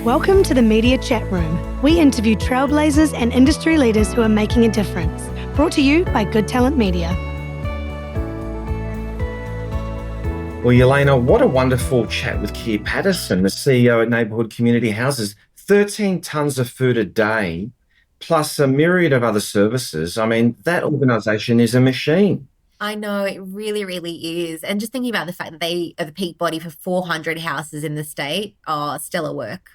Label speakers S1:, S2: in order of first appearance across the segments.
S1: Welcome to the Media Chat Room. We interview trailblazers and industry leaders who are making a difference. Brought to you by Good Talent Media.
S2: Well, Jelena, what a wonderful chat with Keir Paterson, the CEO at Neighbourhood Community Houses. 13 tonnes of food a day, plus a myriad of other services. I mean, that organisation is a machine.
S3: I know, it really, really is. And just thinking about the fact that they are the peak body for 400 houses in the state, stellar work.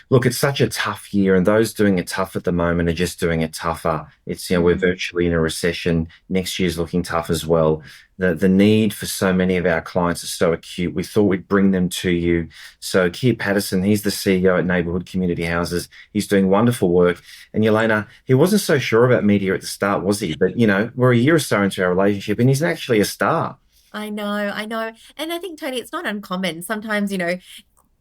S2: Look, it's such a tough year, and those doing it tough at the moment are just doing it tougher. It's, we're virtually in a recession. Next year's looking tough as well. The need for so many of our clients is so acute. We thought we'd bring them to you. So Keir Paterson, he's the CEO at Neighbourhood Community Houses. He's doing wonderful work. And Jelena, he wasn't so sure about media at the start, was he? But, we're a year or so into our relationship, and he's actually a star.
S3: I know. And I think, Tony, it's not uncommon. Sometimes,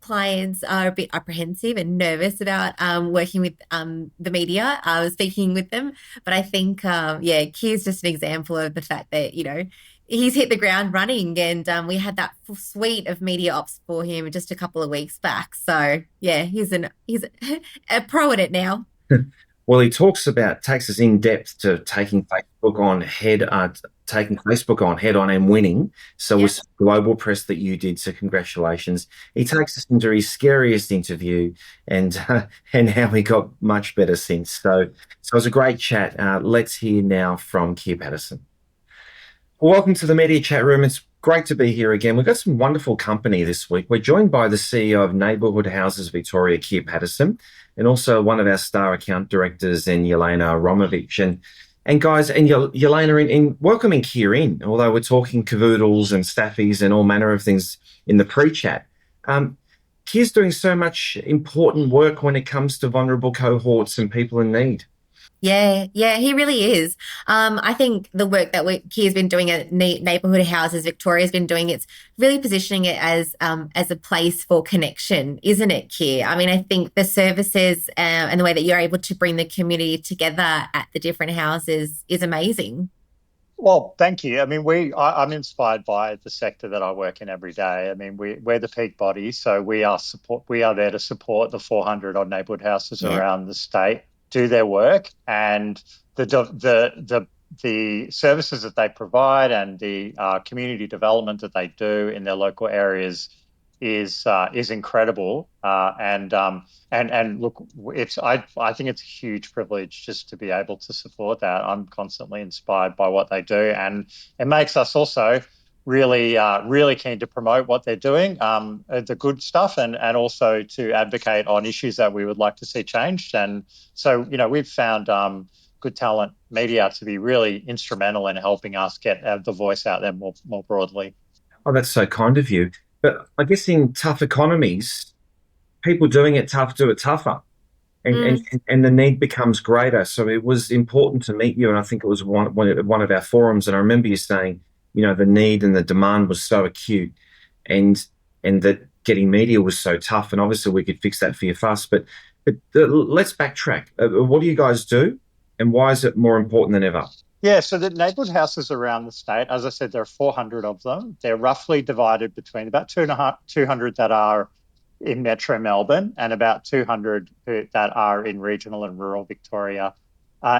S3: clients are a bit apprehensive and nervous about working with the media, speaking with them. But I think, Keir's just an example of the fact that, he's hit the ground running, and we had that full suite of media ops for him just a couple of weeks back. So, yeah, he's a pro at it now.
S2: Well, he takes us in depth to taking Facebook on head on and winning. So it was global press that you did. So congratulations. He takes us into his scariest interview and how he got much better since. So it was a great chat. Let's hear now from Keir Paterson. Well, welcome to the Media Chat Room. It's great to be here again. We've got some wonderful company this week. We're joined by the CEO of Neighbourhood Houses Victoria, Keir Paterson, and also one of our star account directors in Jelena Avramovic. And guys, and Jelena, in welcoming Keir in, although we're talking cavoodles and staffies and all manner of things in the pre-chat, Keir's doing so much important work when it comes to vulnerable cohorts and people in need.
S3: Yeah, he really is. I think the work that Keir's been doing at Neighbourhood Houses Victoria's been doing, it's really positioning it as a place for connection, isn't it, Keir? I mean, I think the services and the way that you're able to bring the community together at the different houses is amazing.
S4: Well, thank you. I mean, I'm inspired by the sector that I work in every day. I mean, we're the peak body, so we are there to support the 400 odd neighbourhood houses around the state do their work, and the services that they provide and the community development that they do in their local areas is incredible. And look, I think it's a huge privilege just to be able to support that. I'm constantly inspired by what they do, and it makes us also really keen to promote what they're doing, the good stuff, and also to advocate on issues that we would like to see changed. And so, we've found Good Talent Media to be really instrumental in helping us get the voice out there more broadly.
S2: Oh, that's so kind of you. But I guess in tough economies, people doing it tough do it tougher. And the need becomes greater. So it was important to meet you, and I think it was one of our forums, and I remember you saying, the need and the demand was so acute, and that getting media was so tough. And obviously we could fix that for you fast. But let's backtrack. What do you guys do, and why is it more important than ever?
S4: Yeah, so the neighbourhood houses around the state, as I said, there are 400 of them. They're roughly divided between about 200 that are in Metro Melbourne and about 200 that are in regional and rural Victoria.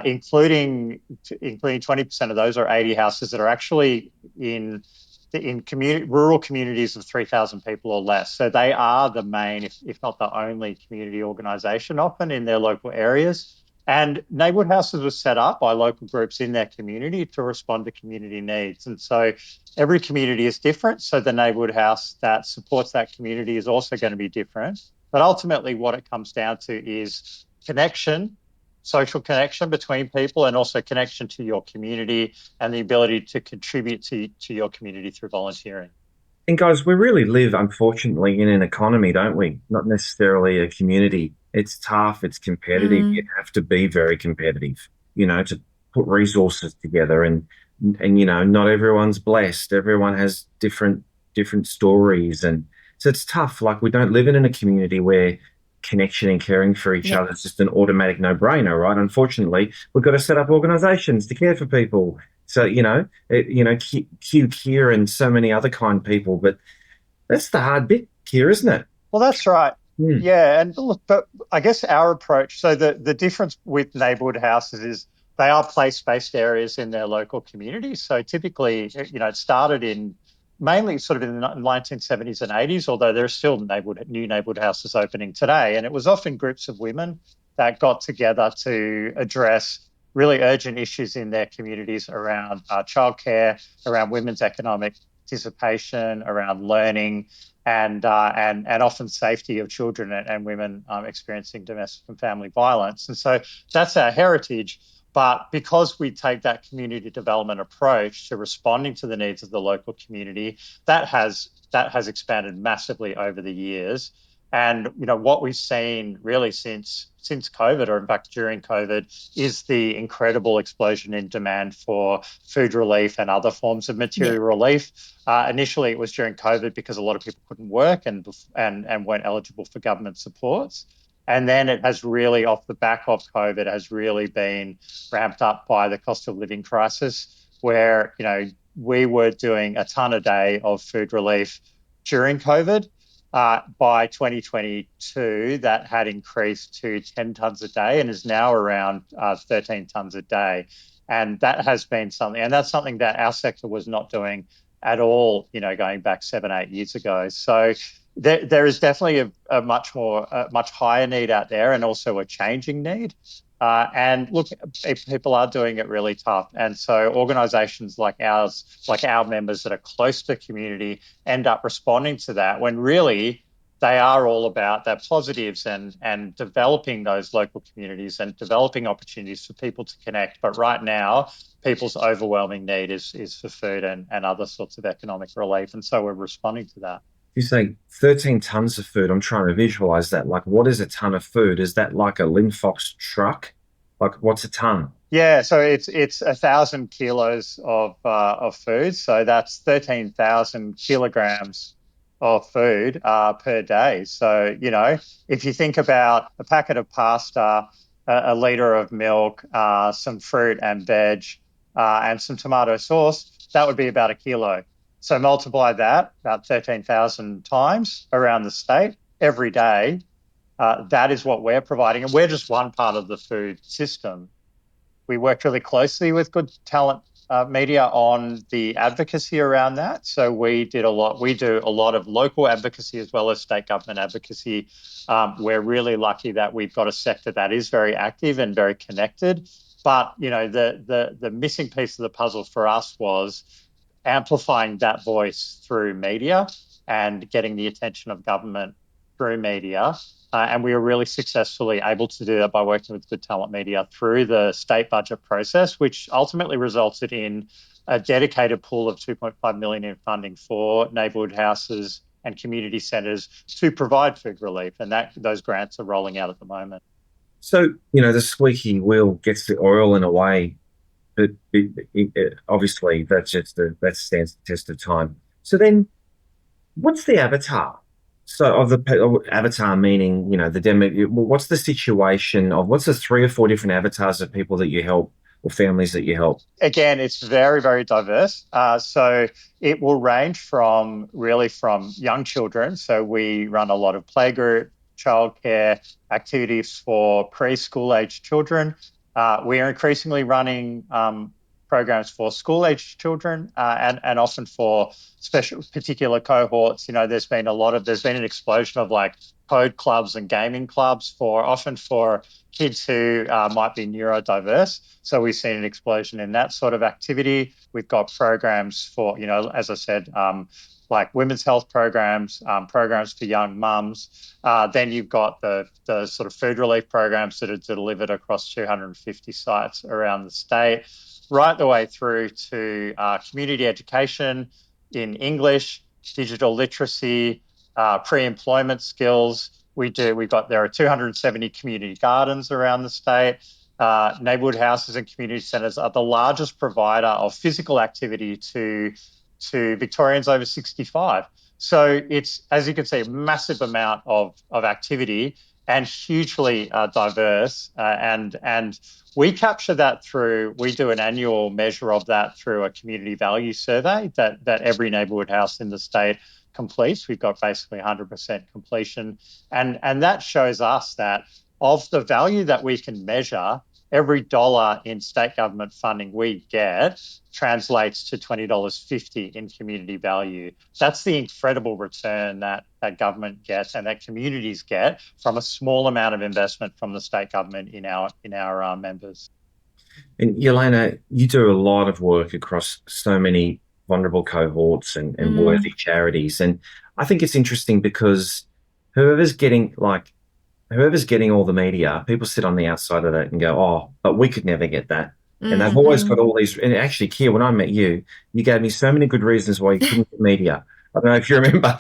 S4: Including 20% of those, or 80 houses, that are actually in rural communities of 3,000 people or less. So they are the main, if not the only, community organisation often in their local areas. And neighbourhood houses were set up by local groups in their community to respond to community needs. And so every community is different. So the neighbourhood house that supports that community is also going to be different. But ultimately what it comes down to is connection, social connection between people, and also connection to your community and the ability to contribute to your community through volunteering.
S2: And guys, we really live, unfortunately, in an economy, don't we? Not necessarily a community. It's tough, it's competitive. You have to be very competitive, to put resources together. And not everyone's blessed. Everyone has different stories. And so it's tough. Like, we don't live in a community where connection and caring for each other is just an automatic no-brainer, right? Unfortunately, we've got to set up organisations to care for people. So, Keir and so many other kind people. But that's the hard bit, Keir, isn't it?
S4: Well, that's right.
S2: Mm.
S4: Yeah, and look, but I guess our approach, so the difference with neighbourhood houses is they are place-based areas in their local communities. So typically, it started in mainly sort of in the 1970s and 80s, although there are still new neighbourhood houses opening today. And it was often groups of women that got together to address really urgent issues in their communities around childcare, around women's economic participation, around learning, and often safety of children and women experiencing domestic and family violence. And so that's our heritage. But because we take that community development approach to responding to the needs of the local community, that has expanded massively over the years. And what we've seen really since COVID, or in fact during COVID, is the incredible explosion in demand for food relief and other forms of material relief. Initially, it was during COVID because a lot of people couldn't work and weren't eligible for government supports. And then it has really, off the back of COVID, has really been ramped up by the cost of living crisis, where we were doing a ton a day of food relief during COVID. By 2022, that had increased to 10 tonnes a day and is now around 13 tonnes a day. And that has been something, and that's something that our sector was not doing at all, going back 7, 8 years ago. So there is definitely a much higher need out there, and also a changing need. And look, people are doing it really tough. And so organisations like ours, like our members that are close to the community, end up responding to that when really they are all about their positives and developing those local communities and developing opportunities for people to connect. But right now, people's overwhelming need is for food and other sorts of economic relief. And so we're responding to that.
S2: You say 13 tons of food. I'm trying to visualize that. Like, what is a ton of food? Is that like a Linfox truck? Like, what's a ton?
S4: Yeah, so it's 1,000 kilos of food. So that's 13,000 kilograms of food per day. So if you think about a packet of pasta, a liter of milk, some fruit and veg, and some tomato sauce, that would be about a kilo. So multiply that about 13,000 times around the state every day. That is what we're providing, and we're just one part of the food system. We worked really closely with Good Talent Media on the advocacy around that. So we do a lot of local advocacy as well as state government advocacy. We're really lucky that we've got a sector that is very active and very connected. But the missing piece of the puzzle for us was amplifying that voice through media and getting the attention of government through media. And we were really successfully able to do that by working with Good Talent Media through the state budget process, which ultimately resulted in a dedicated pool of 2.5 million in funding for neighbourhood houses and community centres to provide food relief. And those grants are rolling out at the moment.
S2: So, the squeaky wheel gets the oil in a way, but obviously that stands the test of time. So then, what's the avatar? So of the avatar meaning, the demo. What's the situation of what's the 3 or 4 different avatars of people that you help or families that you help?
S4: Again, it's very, very diverse. So it will range from young children. So we run a lot of playgroup, childcare activities for preschool age children. We are increasingly running programs for school age children and often for particular cohorts. There's been an explosion of like code clubs and gaming clubs often for kids who might be neurodiverse. So we've seen an explosion in that sort of activity. We've got programs for, as I said, like women's health programs, programs for young mums. Then you've got the sort of food relief programs that are delivered across 250 sites around the state, right the way through to community education in English, digital literacy, pre-employment skills. There are 270 community gardens around the state. Neighbourhood houses and community centres are the largest provider of physical activity to Victorians over 65. So it's, as you can see, a massive amount of activity and hugely diverse. And we capture that we do an annual measure of that through a community value survey that every neighbourhood house in the state complete. We've got basically 100% completion. And that shows us that of the value that we can measure, every dollar in state government funding we get translates to $20.50 in community value. That's the incredible return that government gets and that communities get from a small amount of investment from the state government in our members.
S2: And Jelena, you do a lot of work across so many vulnerable cohorts and worthy charities. And I think it's interesting because whoever's getting all the media, people sit on the outside of that and go, oh, but we could never get that. And they've always got all these, and actually, Keir, when I met you, you gave me so many good reasons why you couldn't get media. I don't know if you remember,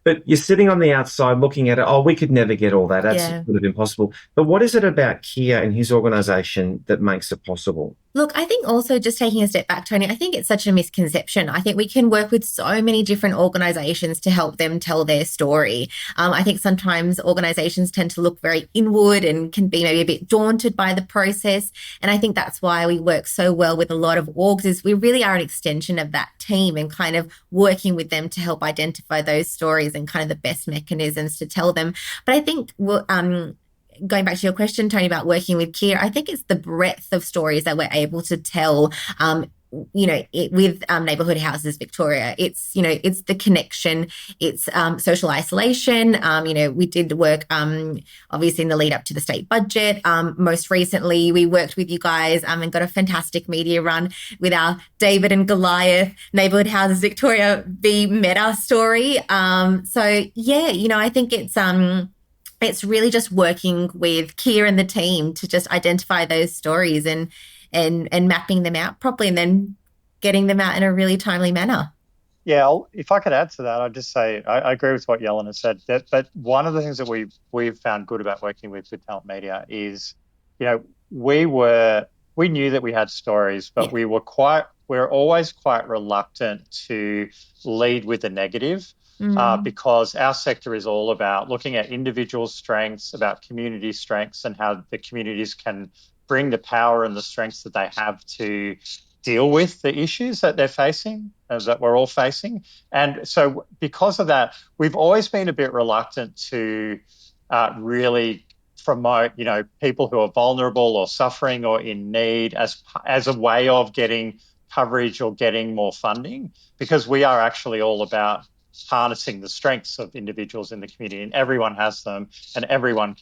S2: but you're sitting on the outside looking at it. Oh, we could never get all that. That's sort of impossible. But what is it about Keir and his organisation that makes it possible?
S3: Look, I think also just taking a step back, Tony, I think it's such a misconception. I think we can work with so many different organisations to help them tell their story. I think sometimes organisations tend to look very inward and can be maybe a bit daunted by the process. And I think that's why we work so well with a lot of orgs, is we really are an extension of that team and kind of working with them to help identify those stories and kind of the best mechanisms to tell them. But I think going back to your question, Tony, about working with Keir, I think it's the breadth of stories that we're able to tell, with Neighbourhood Houses Victoria. It's the connection, it's social isolation. We did work, obviously, in the lead up to the state budget. Most recently, we worked with you guys and got a fantastic media run with our David and Goliath Neighbourhood Houses Victoria v Meta story. I think it's really just working with Keir and the team to just identify those stories and mapping them out properly and then getting them out in a really timely manner.
S4: Yeah, if I could add to that, I'd just say I agree with what Jelena said. But one of the things that we've found good about working with Good Talent Media is, we knew that we had stories, but we're always quite reluctant to lead with the negative. Because our sector is all about looking at individual strengths, about community strengths, and how the communities can bring the power and the strengths that they have to deal with the issues that they're facing, that we're all facing. And so because of that, we've always been a bit reluctant to really promote, people who are vulnerable or suffering or in need as a way of getting coverage or getting more funding, because we are actually all about harnessing the strengths of individuals in the community, and everyone has them, and everyone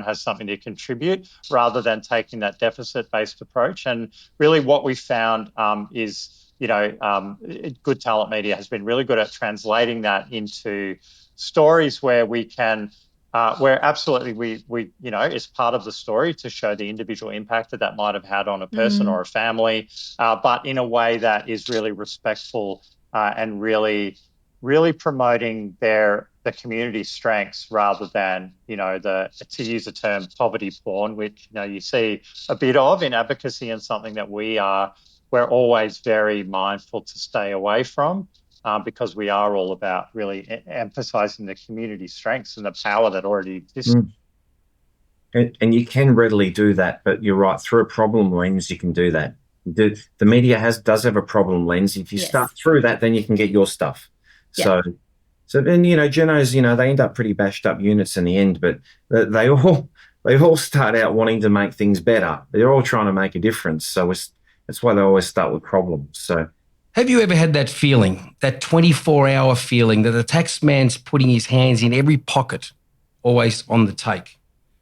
S4: has something to contribute, rather than taking that deficit-based approach. And really what we found is, Good Talent Media has been really good at translating that into stories where we can where absolutely we it's part of the story to show the individual impact that might have had on a person or a family, but in a way that is really respectful and really promoting the community strengths, rather than, to use the term, poverty porn, which, you see a bit of in advocacy, and something that we're always very mindful to stay away from, because we are all about really emphasising the community strengths and the power that already exists.
S2: And you can readily do that, but you're right, through a problem lens, you can do that. The media does have a problem lens. If you start through that, then you can get your stuff. So then, genos, they end up pretty bashed up units in the end, but they all start out wanting to make things better. They're all trying to make a difference. So that's why they always start with problems. So,
S5: have you ever had that feeling, that 24-hour feeling that the tax man's putting his hands in every pocket, always on the take?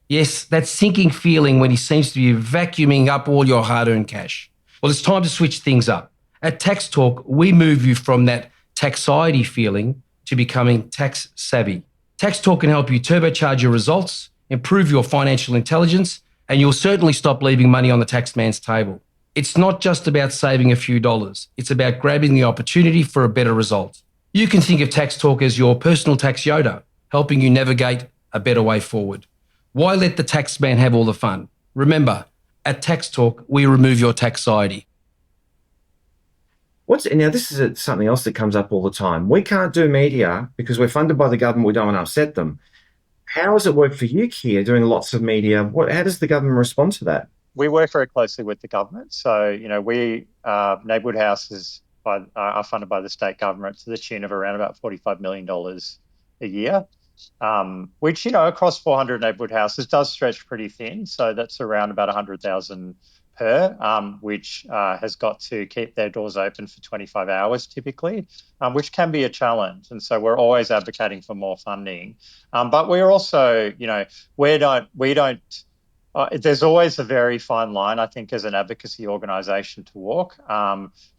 S5: Yes, that sinking feeling when he seems to be vacuuming up all your hard-earned cash. Well, it's time to switch things up. At Tax Talk, we move you from that taxiety feeling to becoming tax savvy. Tax Talk can help you turbocharge your results, improve your financial intelligence, and you'll certainly stop leaving money on the tax man's table. It's not just about saving a few dollars. It's about grabbing the opportunity for a better result. You can think of Tax Talk as your personal tax Yoda, helping you navigate a better way forward. Why let the tax man have all the fun? Remember, at Tax Talk, we remove your taxiety.
S2: Now, this is something else that comes up all the time. We can't do media because we're funded by the government. We don't want to upset them. How has it worked for you, Keir, doing lots of media? How does the government respond to that?
S4: We work very closely with the government. So, Neighbourhood Houses funded by the state government to the tune of around about $45 million a year. Which, across 400 neighbourhood houses does stretch pretty thin. So that's around about 100,000 per, which has got to keep their doors open for 25 hours typically, which can be a challenge. And so we're always advocating for more funding. But we're also, we don't there's always a very fine line, I think, as an advocacy organisation to walk.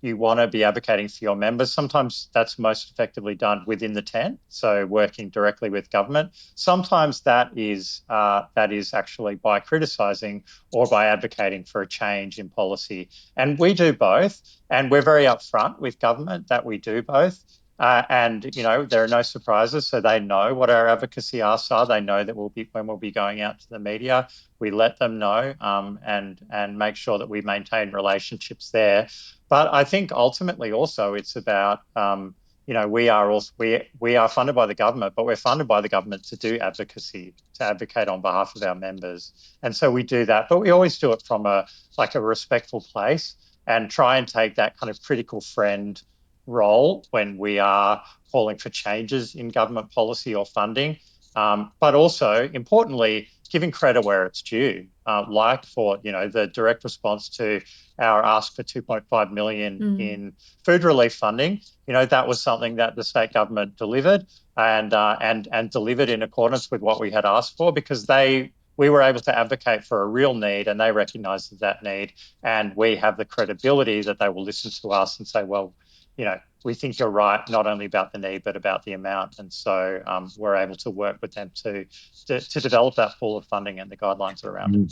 S4: You want to be advocating for your members. Sometimes that's most effectively done within the tent, so working directly with government. Sometimes that is actually by criticising or by advocating for a change in policy. And we do both, and we're very upfront with government that we do both. And there are no surprises, so they know what our advocacy asks are. They know that when we'll be going out to the media, we let them know, and make sure that we maintain relationships there. But I think ultimately also it's about we are funded by the government, but we're funded by the government to do advocacy, to advocate on behalf of our members, and so we do that. But we always do it from a respectful place and try and take that kind of critical friend role when we are calling for changes in government policy or funding, but also importantly giving credit where it's due, like for the direct response to our ask for 2.5 million in food relief funding. That was something that the state government delivered and delivered in accordance with what we had asked for, because we were able to advocate for a real need and they recognised that need, and we have the credibility that they will listen to us and say, well, we think you're right, not only about the need, but about the amount. And so we're able to work with them to develop that pool of funding and the guidelines around it.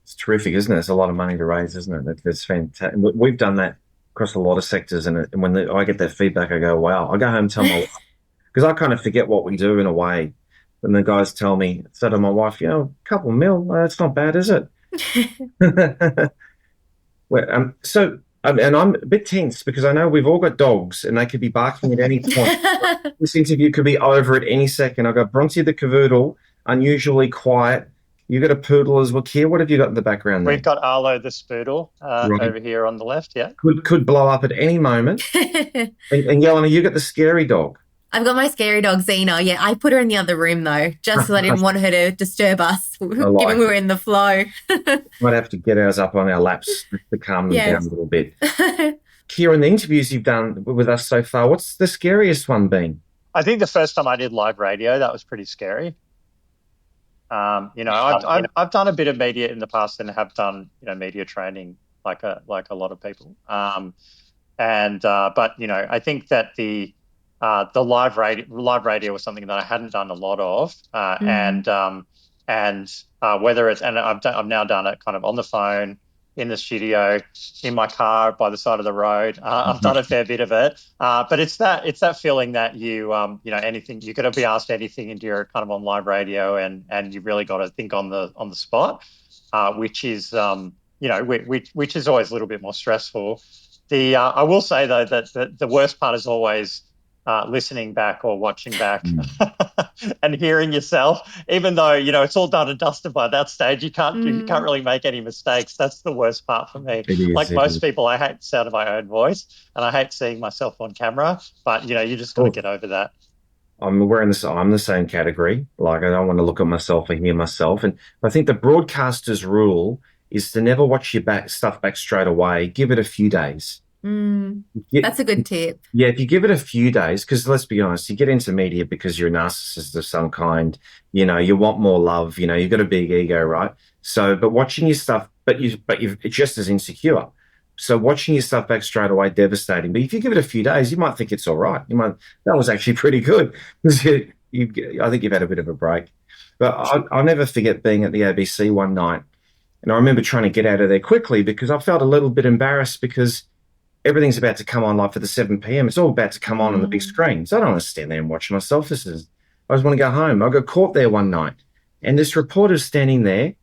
S2: It's terrific, isn't it? It's a lot of money to raise, isn't it? That's fantastic. We've done that across a lot of sectors. And when I get that feedback, I go, wow. I go home and tell my wife, because I kind of forget what we do in a way. And the guys tell me, so to my wife, a couple mil, it's not bad, is it? And I'm a bit tense because I know we've all got dogs and they could be barking at any point. This interview could be over at any second. I've got Bronte the Cavoodle, unusually quiet. You've got a poodle as well. Keir, what have you got in the background there?
S4: We've got Arlo the Spoodle
S2: right
S4: over here on the left, yeah.
S2: Could blow up at any moment. and Jelena, you got the scary dog.
S3: I've got my scary dog, Xena. Yeah, I put her in the other room, though, just because I didn't want her to disturb us, given we were in the flow.
S2: Might have to get ours up on our laps to calm them down a little bit. Keir, in the interviews you've done with us so far, what's the scariest one been?
S4: I think the first time I did live radio, that was pretty scary. I've done a bit of media in the past and have done media training like a lot of people. But I think that the live radio was something that I hadn't done a lot of, whether it's, and I've now done it kind of on the phone, in the studio, in my car, by the side of the road. I've done a fair bit of it, but it's that feeling that anything, you could be asked anything and you're kind of on live radio, and you've really got to think on the spot, which is which is always a little bit more stressful. I will say though that the worst part is always listening back or watching back and hearing yourself, even though it's all done and dusted by that stage. You can't really make any mistakes. That's the worst part for me. Most people, I hate the sound of my own voice and I hate seeing myself on camera, but you just got to get over that.
S2: I'm the same category. Like, I don't want to look at myself and hear myself. And I think the broadcaster's rule is to never watch your stuff back straight away. Give it a few days.
S3: That's a good tip.
S2: Yeah, if you give it a few days, because let's be honest, you get into media because you're a narcissist of some kind. You want more love. You've got a big ego, right? So, but watching your stuff, it's just as insecure. So watching your stuff back straight away, devastating. But if you give it a few days, you might think it's all right. That was actually pretty good. I think you've had a bit of a break. But I'll never forget being at the ABC one night, and I remember trying to get out of there quickly because I felt a little bit embarrassed because everything's about to come on live for the 7 p.m. It's all about to come on the big screen. So I don't want to stand there and watch myself. I just want to go home. I got caught there one night, and this reporter's standing there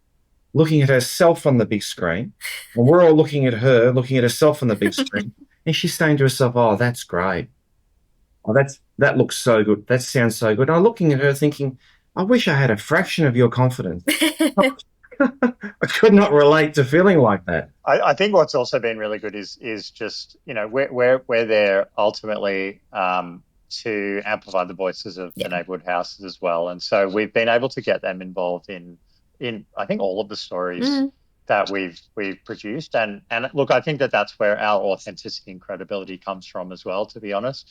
S2: looking at herself on the big screen, and we're all looking at her, looking at herself on the big screen, and she's saying to herself, oh, that's great. Oh, that looks so good. That sounds so good. And I'm looking at her thinking, I wish I had a fraction of your confidence. I could not relate to feeling like that.
S4: I think what's also been really good is just, we're there ultimately to amplify the voices of the neighbourhood houses as well. And so we've been able to get them involved in I think all of the stories that we've produced. And look, I think that's where our authenticity and credibility comes from as well, to be honest.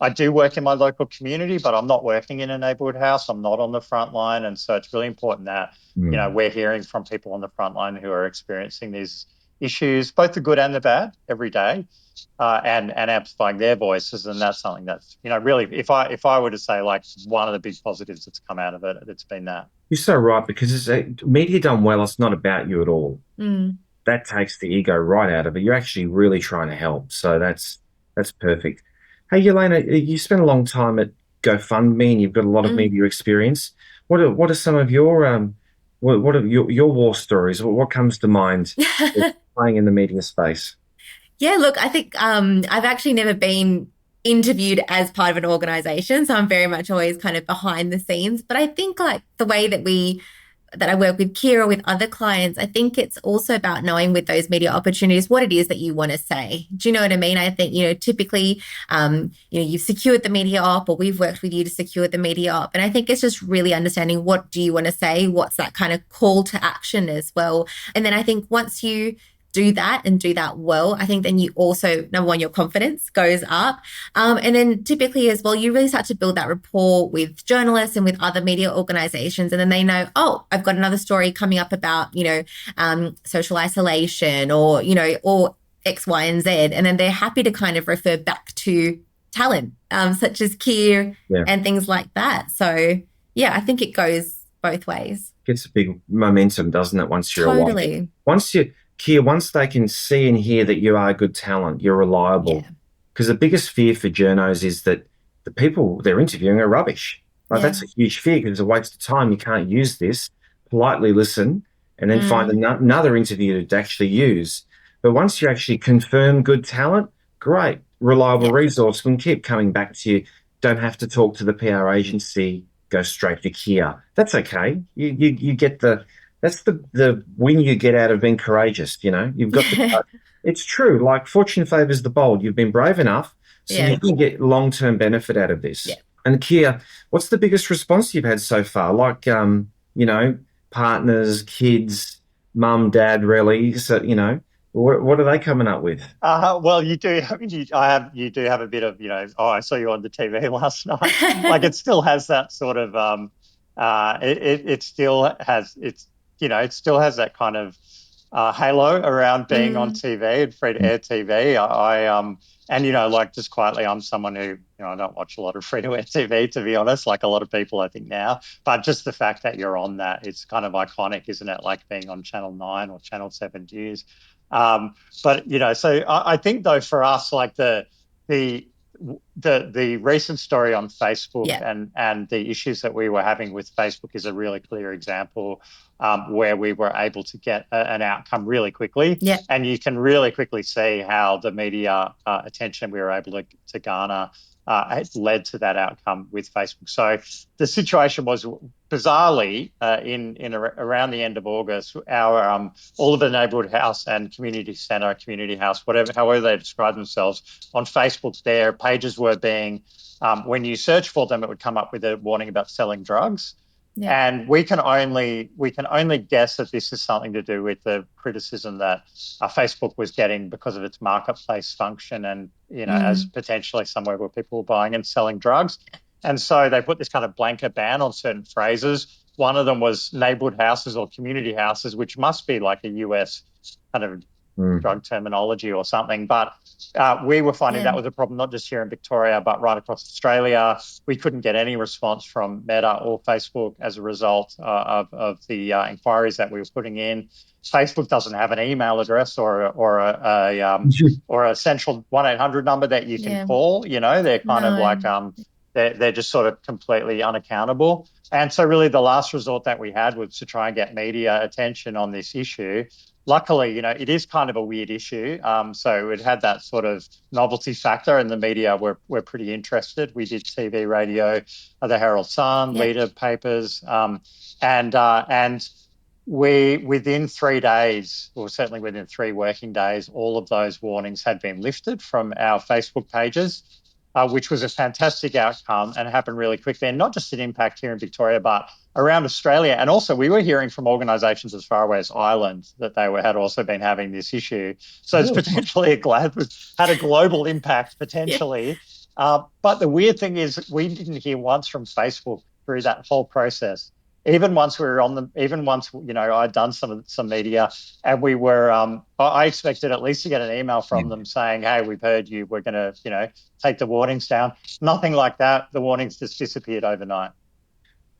S4: I do work in my local community, but I'm not working in a neighbourhood house. I'm not on the front line. And so it's really important that, we're hearing from people on the front line who are experiencing these issues, both the good and the bad, every day, and amplifying their voices. And that's something that's, really, if I were to say like one of the big positives that's come out of it, it's been that.
S2: You're so right, because media done well, it's not about you at all. That takes the ego right out of it. You're actually really trying to help. So that's perfect. Hey, Jelena, you spent a long time at GoFundMe and you've got a lot of media experience. What are some of your what are your war stories? What comes to mind playing in the media space?
S3: Yeah, look, I think I've actually never been interviewed as part of an organization, so I'm very much always kind of behind the scenes. But I think like the way that I work with Keir or with other clients, I think it's also about knowing with those media opportunities what it is that you want to say. Do you know what I mean? I think, typically, you've secured the media op, or we've worked with you to secure the media op. And I think it's just really understanding what do you want to say? What's that kind of call to action as well? And then I think once you do that and do that well, I think then you also, number one, your confidence goes up. And then typically as well, you really start to build that rapport with journalists and with other media organizations. And then they know, oh, I've got another story coming up about, social isolation or X, Y, and Z. And then they're happy to kind of refer back to talent, such as Keir and things like that. So yeah, I think it goes both ways.
S2: Gets a big momentum, doesn't it? Once you're
S3: totally.
S2: Keir, once they can see and hear that you are good talent, you're reliable. Because the biggest fear for journos is that the people they're interviewing are rubbish. Like that's a huge fear, because it's a waste of time. You can't use this. Politely listen and then find another interview to actually use. But once you actually confirm good talent, great, reliable resource can keep coming back to you. Don't have to talk to the PR agency. Go straight to Keir. That's okay. You get that's the win you get out of being courageous. You've got it's true. Like fortune favors the bold. You've been brave enough, so you can get long-term benefit out of this. And Keir, what's the biggest response you've had so far? Like, partners, kids, mum, dad, really? So, what are they coming up with?
S4: Well, you do. I mean, you do have a bit of, I saw you on the TV last night. Like it still has that sort of, it still has it still has that kind of halo around being on TV and free-to-air TV. And like just quietly, I'm someone who, I don't watch a lot of free-to-air TV, to be honest, like a lot of people I think now. But just the fact that you're on that, it's kind of iconic, isn't it? Like being on Channel 9 or Channel 7 News. But so I think though for us, like the recent story on Facebook and the issues that we were having with Facebook is a really clear example where we were able to get an outcome really quickly. And you can really quickly see how the media attention we were able to garner led to that outcome with Facebook. So the situation was bizarrely around the end of August, our all of the neighbourhood house and community centre, community house, however they describe themselves on Facebook, their pages were being when you search for them, it would come up with a warning about selling drugs. And we can only guess that this is something to do with the criticism that Facebook was getting because of its marketplace function and, as potentially somewhere where people were buying and selling drugs. And so they put this kind of blanket ban on certain phrases. One of them was neighborhood houses or community houses, which must be like a US kind of drug terminology or something. But we were finding that was a problem, not just here in Victoria, but right across Australia. We couldn't get any response from Meta or Facebook as a result of the inquiries that we were putting in. Facebook doesn't have an email address or a central 1-800 number that you can call. They're kind of like they're just sort of completely unaccountable. And so really the last resort that we had was to try and get media attention on this issue luckily, it is kind of a weird issue. So it had that sort of novelty factor, and the media were pretty interested. We did TV, radio, the Herald Sun, leader papers, and we, within 3 days, or certainly within 3 working days, all of those warnings had been lifted from our Facebook pages, which was a fantastic outcome and happened really quickly. And not just an impact here in Victoria, but around Australia. And also we were hearing from organisations as far away as Ireland that they had also been having this issue. So it's potentially had a global impact potentially. But the weird thing is we didn't hear once from Facebook through that whole process. Even once I'd done some media, and we were, I expected at least to get an email from them saying, "Hey, we've heard you. We're going to, take the warnings down." Nothing like that. The warnings just disappeared overnight.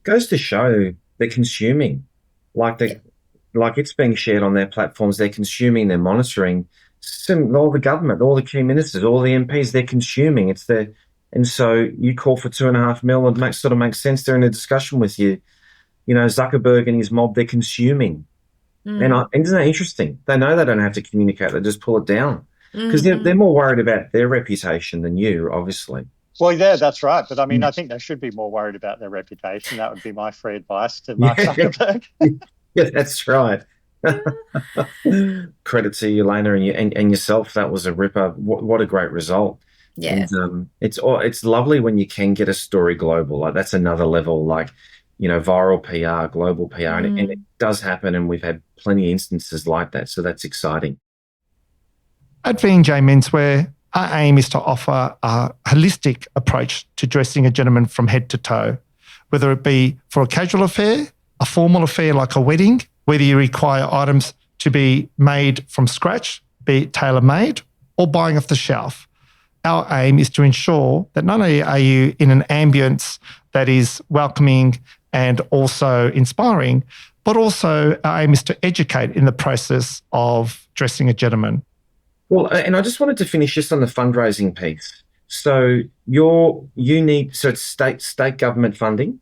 S2: Goes to show they're consuming, like it's being shared on their platforms. They're consuming. They're monitoring. All the government, all the key ministers, all the MPs, they're consuming. And so you call for $2.5 million. It sort of makes sense. They're in a discussion with you. Zuckerberg and his mob, they're consuming. And isn't that interesting? They know they don't have to communicate. They just pull it down because they're more worried about their reputation than you, obviously.
S4: Well, yeah, that's right. But I mean, I think they should be more worried about their reputation. That would be my free advice to Mark Zuckerberg.
S2: Yeah, that's right. Credit to you, Lena, and yourself. That was a ripper. What a great result.
S3: Yeah.
S2: And it's lovely when you can get a story global. Like that's another level, like, viral PR, global PR, and it does happen, and we've had plenty of instances like that, so that's exciting.
S6: At V&J Menswear, our aim is to offer a holistic approach to dressing a gentleman from head to toe, whether it be for a casual affair, a formal affair like a wedding, whether you require items to be made from scratch, be it tailor-made, or buying off the shelf. Our aim is to ensure that not only are you in an ambience that is welcoming and also inspiring, but also our aim is to educate in the process of dressing a gentleman.
S2: Well, and I just wanted to finish just on the fundraising piece. So it's state government funding,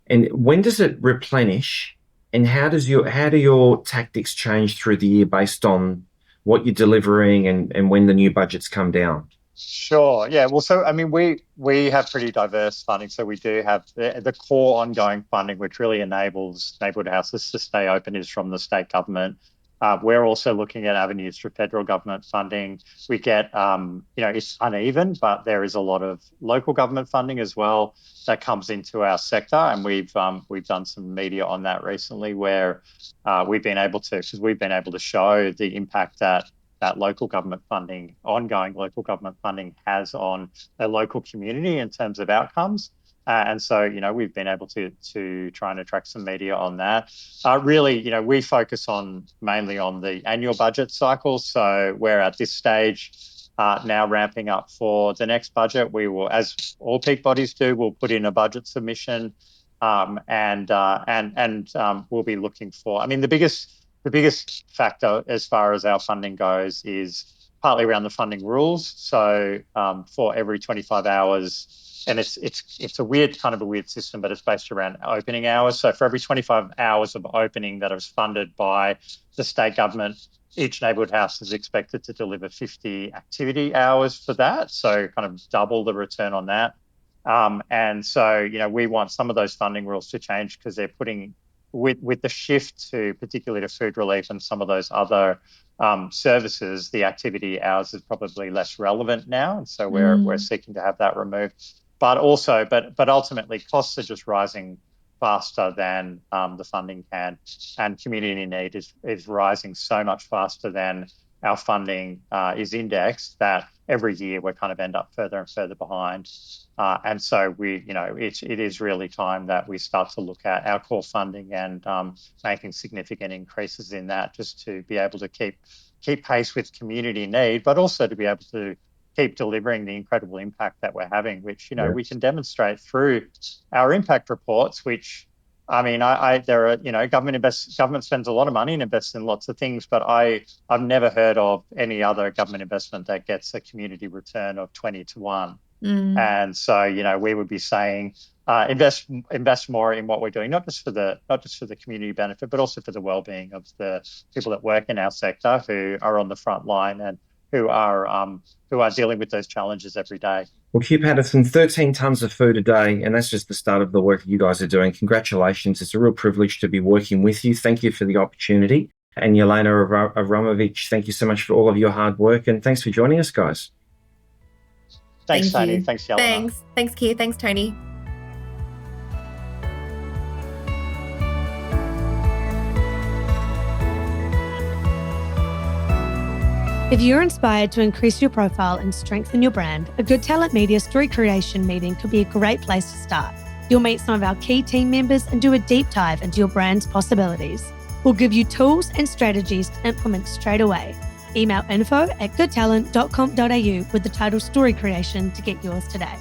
S2: and when does it replenish? And how do your tactics change through the year based on what you're delivering and when the new budgets come down?
S4: Sure. Yeah. Well, so, I mean, we have pretty diverse funding. So we do have the core ongoing funding, which really enables neighbourhood houses to stay open, is from the state government. We're also looking at avenues for federal government funding. We get, it's uneven, but there is a lot of local government funding as well that comes into our sector. And we've done some media on that recently where we've been able to show the impact that local government funding, ongoing local government funding, has on a local community in terms of outcomes. And so, we've been able to try and attract some media on that. Really, we focus mainly on the annual budget cycle. So we're at this stage now ramping up for the next budget. We will, as all peak bodies do, we'll put in a budget submission, and we'll be looking for. I mean, the biggest factor as far as our funding goes is partly around the funding rules. So for every 25 hours, and it's a weird system, but it's based around opening hours. So for every 25 hours of opening that is funded by the state government, each neighbourhood house is expected to deliver 50 activity hours for that. So kind of double the return on that. And so, we want some of those funding rules to change because they're putting, with the shift particularly to food relief and some of those other services, the activity hours is probably less relevant now. And so we're seeking to have that removed. But ultimately, costs are just rising faster than the funding can, and community need is rising so much faster than our funding is indexed that every year we kind of end up further and further behind. And so it is really time that we start to look at our core funding and making significant increases in that, just to be able to keep pace with community need, but also to be able to keep delivering the incredible impact that we're having, which, we can demonstrate through our impact reports, which, I mean, there are, government spends a lot of money and invests in lots of things, but I've never heard of any other government investment that gets a community return of 20 to 1. And so, we would be saying invest more in what we're doing, not just for the community benefit, but also for the well-being of the people that work in our sector, who are on the front line and who are dealing with those challenges every day.
S2: Well, Keir Paterson, 13 tonnes of food a day, and that's just the start of the work you guys are doing. Congratulations. It's a real privilege to be working with you. Thank you for the opportunity. And Jelena Avramovic, thank you so much for all of your hard work, and thanks for joining us, guys.
S4: Thanks,
S3: Thank
S4: Tony.
S3: you.
S4: Thanks, Jelena.
S3: Thanks, Keir. Thanks, Tony.
S1: If you're inspired to increase your profile and strengthen your brand, a Good Talent Media story creation meeting could be a great place to start. You'll meet some of our key team members and do a deep dive into your brand's possibilities. We'll give you tools and strategies to implement straight away. Email info@goodtalent.com.au with the title Story Creation to get yours today.